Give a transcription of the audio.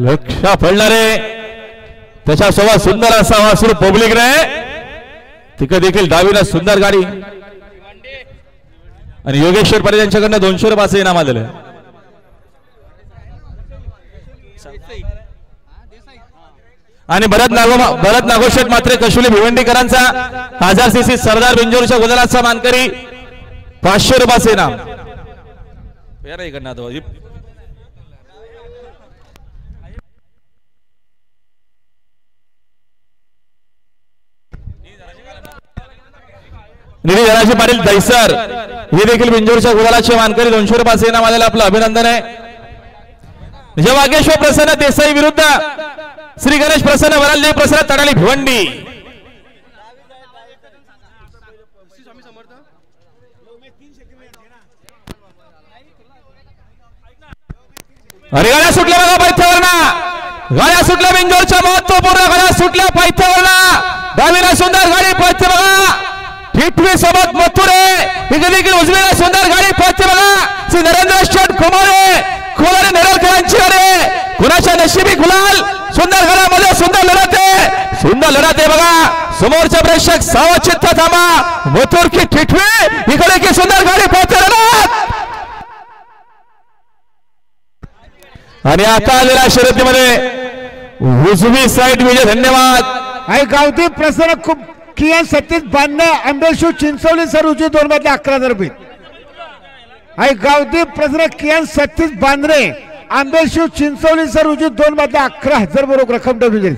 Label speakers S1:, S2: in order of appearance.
S1: लक्ष पडणारे त्याच्यासोबत सुंदर असा वासरू पब्लिक रे तिकडे देखील डावीला सुंदर गाडी आणि योगेश्वर पाटील यांच्याकडनं 200 रुपयाचं इनाम आलेलं आहे. आणि भरत नागोशेठ मात्र कशुली भिवंडीकरांचा 1000 सीसी सरदार बिंजोरच्या गुलालाचा मानकरी 500 रुपयाचं इनाम. निधी धनाजी पाटील दैसर हे देखील बिंजोरच्या गुलालाचे मानकरी 200 रुपयाचे इनाम आलेलं आपलं अभिनंदन आहे. वागेश्वर प्रसन्न देसाई विरुद्ध श्री गणेश प्रसन्न वरालदेव प्रसन्न तडाली भिवंडी. अरे गाड्या सुटल्या बघा पैथ्यावरना, गाड्या सुटल्या बिंजोरच्या महत्वपूर्ण गाड्या सुटल्या पैथ्यावरना. डावीला सुंदर गाडी पळते बघा, टिटवी सोबत मथुरे इथे देखील उजवीला सुंदर गाडी पळते बघा. श्री नरेंद्र शेठ खोमाळे खोलारे नेरळकरांची गाडी कुणाच्या नशिबी गुलाल. सुंदर गाड्यामध्ये सुंदर लढत आहे, सुंदर लढत आहे बघा. समोरचे प्रेक्षक सावचित्त थांबा. मथुर की टिटवी इकडे की सुंदर गाडी पळते लढत. आणि आता आलेल्या शर्यतीमध्ये उजवी साईड विजय. धन्यवाद.
S2: आई गावठी प्रसन्न खूप किया सतीश बांधणे आंबेशू चिंचवली सर उजवी 2 मध्ये 11,000 रुपये. आई गावठी प्रसन्न किया सतीश बांधणे आंबेशू चिंचवली सर उजवी 2 मध्ये 11,000 बरोबर रक्कम ठेवली.